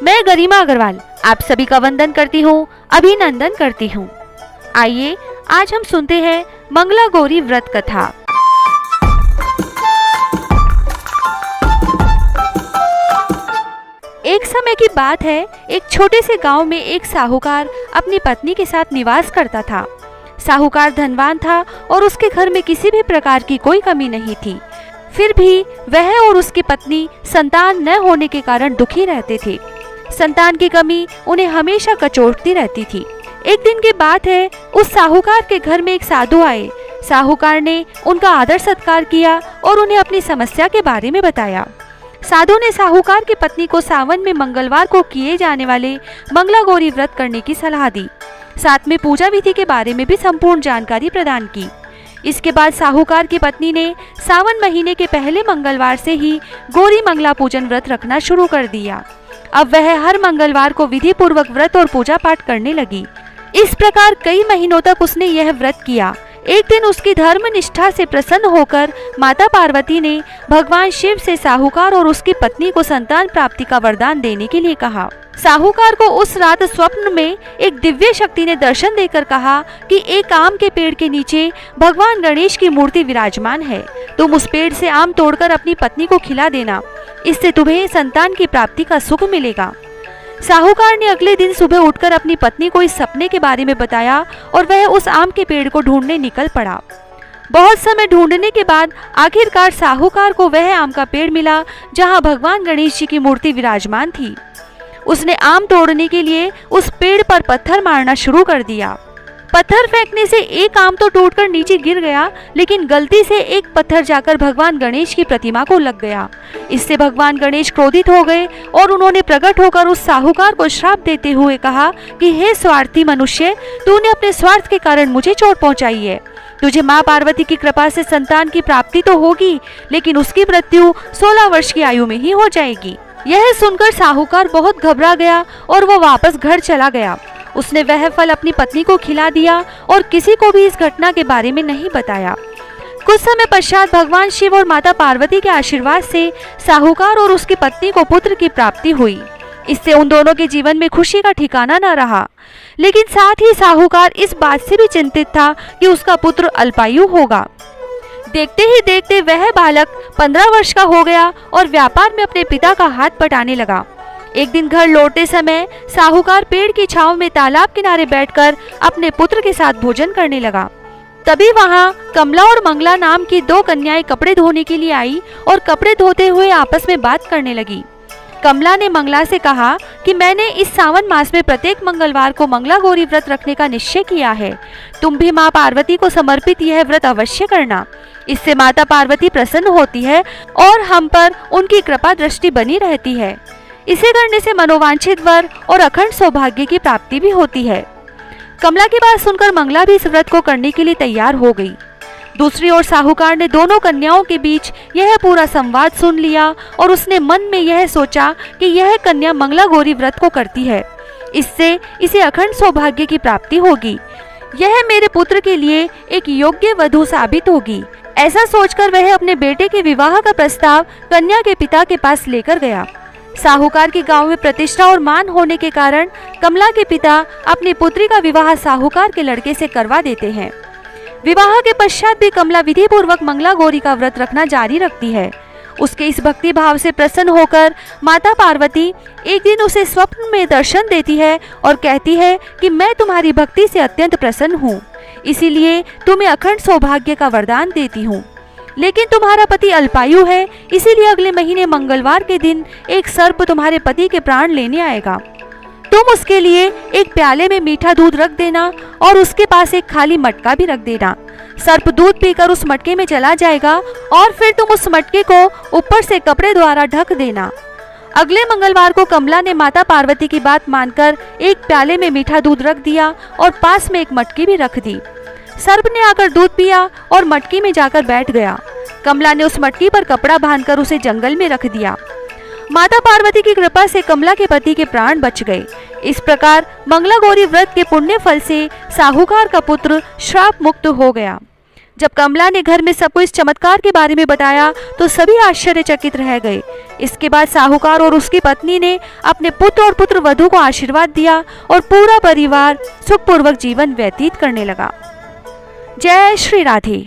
मैं गरिमा अग्रवाल आप सभी का वंदन करती हूँ, अभिनंदन करती हूँ। आइए आज हम सुनते हैं मंगला गौरी व्रत कथा। एक समय की बात है, एक छोटे से गांव में एक साहूकार अपनी पत्नी के साथ निवास करता था। साहूकार धनवान था और उसके घर में किसी भी प्रकार की कोई कमी नहीं थी। फिर भी वह और उसकी पत्नी संतान न होने के कारण दुखी रहते थे। संतान की कमी उन्हें हमेशा कचोटती रहती थी। एक दिन की बात है, उस साहूकार के घर में एक साधु आए। साहूकार ने उनका आदर सत्कार किया और उन्हें अपनी समस्या के बारे में बताया। साधु ने साहूकार की पत्नी को सावन में मंगलवार को किए जाने वाले मंगला गौरी व्रत करने की सलाह दी। साथ में पूजा विधि के बारे में भी संपूर्ण जानकारी प्रदान की। इसके बाद साहूकार की पत्नी ने सावन महीने के पहले मंगलवार से ही गौरी मंगला पूजन व्रत रखना शुरू कर दिया। अब वह हर मंगलवार को विधि पूर्वक व्रत और पूजा पाठ करने लगी। इस प्रकार कई महीनों तक उसने यह व्रत किया। एक दिन उसकी धर्म निष्ठा से प्रसन्न होकर माता पार्वती ने भगवान शिव से साहूकार और उसकी पत्नी को संतान प्राप्ति का वरदान देने के लिए कहा। साहूकार को उस रात स्वप्न में एक दिव्य शक्ति ने दर्शन देकर कहा कि एक आम के पेड़ के नीचे भगवान गणेश की मूर्ति विराजमान है। तुम उस पेड़ से आम तोड़कर अपनी पत्नी को खिला देना, इससे तुम्हें संतान की प्राप्ति का सुख मिलेगा। साहूकार ने अगले दिन सुबह उठकर अपनी पत्नी को इस सपने के बारे में बताया और वह उस आम के पेड़ को ढूंढने निकल पड़ा। बहुत समय ढूंढने के बाद आखिरकार साहूकार को वह आम का पेड़ मिला जहां भगवान गणेश जी की मूर्ति विराजमान थी। उसने आम तोड़ने के लिए उस पेड़ पर पत्थर मारना शुरू कर दिया। पत्थर फेंकने से एक आम तो टूटकर नीचे गिर गया, लेकिन गलती से एक पत्थर जाकर भगवान गणेश की प्रतिमा को लग गया। इससे भगवान गणेश क्रोधित हो गए और उन्होंने प्रकट होकर उस साहूकार को श्राप देते हुए कहा कि हे स्वार्थी मनुष्य, तूने अपने स्वार्थ के कारण मुझे चोट पहुंचाई है। तुझे माँ पार्वती की कृपा से संतान की प्राप्ति तो होगी, लेकिन उसकी मृत्यु 16 वर्ष की आयु में ही हो जाएगी। यह सुनकर साहूकार बहुत घबरा गया और वो वापस घर चला गया। उसने वह फल अपनी पत्नी को खिला दिया और किसी को भी इस घटना के बारे में नहीं बताया। कुछ समय पश्चात भगवान शिव और माता पार्वती के आशीर्वाद से साहूकार और उसकी पत्नी को पुत्र की प्राप्ति हुई। इससे उन दोनों के जीवन में खुशी का ठिकाना न रहा। लेकिन साथ ही साहूकार इस बात से भी चिंतित था कि उसका पुत्र अल्पायु होगा। देखते ही देखते वह बालक 15 वर्ष का हो गया और व्यापार में अपने पिता का हाथ बटाने लगा। एक दिन घर लौटते समय साहूकार पेड़ की छांव में तालाब किनारे बैठकर अपने पुत्र के साथ भोजन करने लगा। तभी वहां कमला और मंगला नाम की 2 कन्याएं कपड़े धोने के लिए आई और कपड़े धोते हुए आपस में बात करने लगी। कमला ने मंगला से कहा कि मैंने इस सावन मास में प्रत्येक मंगलवार को मंगला गौरी व्रत रखने का निश्चय किया है। तुम भी माँ पार्वती को समर्पित यह व्रत अवश्य करना। इससे माता पार्वती प्रसन्न होती है और हम पर उनकी कृपा दृष्टि बनी रहती है। इसे करने से मनोवांछित वर और अखंड सौभाग्य की प्राप्ति भी होती है। कमला की बात सुनकर मंगला भी इस व्रत को करने के लिए तैयार हो गई। दूसरी ओर साहूकार ने दोनों कन्याओं के बीच यह पूरा संवाद सुन लिया और उसने मन में यह सोचा कि यह कन्या मंगला गौरी व्रत को करती है, इससे इसे अखंड सौभाग्य की प्राप्ति होगी। यह मेरे पुत्र के लिए एक योग्य वधू साबित होगी। ऐसा सोचकर वह अपने बेटे के विवाह का प्रस्ताव कन्या के पिता के पास लेकर गया। साहूकार के गांव में प्रतिष्ठा और मान होने के कारण कमला के पिता अपनी पुत्री का विवाह साहूकार के लड़के से करवा देते हैं। विवाह के पश्चात भी कमला विधि पूर्वक मंगला गौरी का व्रत रखना जारी रखती है। उसके इस भक्ति भाव से प्रसन्न होकर माता पार्वती एक दिन उसे स्वप्न में दर्शन देती है और कहती है कि मैं तुम्हारी भक्ति से अत्यंत प्रसन्न हूँ, इसीलिए तुम्हें अखंड सौभाग्य का वरदान देती हूँ। लेकिन तुम्हारा पति अल्पायु है, इसीलिए अगले महीने मंगलवार के दिन एक सर्प तुम्हारे पति के प्राण लेने आएगा। तुम उसके लिए एक प्याले में मीठा दूध रख देना और उसके पास एक खाली मटका भी रख देना। सर्प दूध पीकर उस मटके में चला जाएगा और फिर तुम उस मटके को ऊपर से कपड़े द्वारा ढक देना। अगले मंगलवार को कमला ने माता पार्वती की बात मानकर एक प्याले में मीठा दूध रख दिया और पास में एक मटकी भी रख दी। सर्प ने आकर दूध पिया और मटकी में जाकर बैठ गया। कमला ने उस मटकी पर कपड़ा बांधकर उसे जंगल में रख दिया। माता पार्वती की कृपा से कमला के पति के प्राण बच गए। इस प्रकार मंगला गौरी व्रत के पुण्य फल से साहूकार का पुत्र श्राप मुक्त हो गया। जब कमला ने घर में सबको इस चमत्कार के बारे में बताया तो सभी आश्चर्यचकित रह गए। इसके बाद साहूकार और उसकी पत्नी ने अपने पुत्र और पुत्र वधू को आशीर्वाद दिया और पूरा परिवार सुखपूर्वक जीवन व्यतीत करने लगा। जय श्री राधे।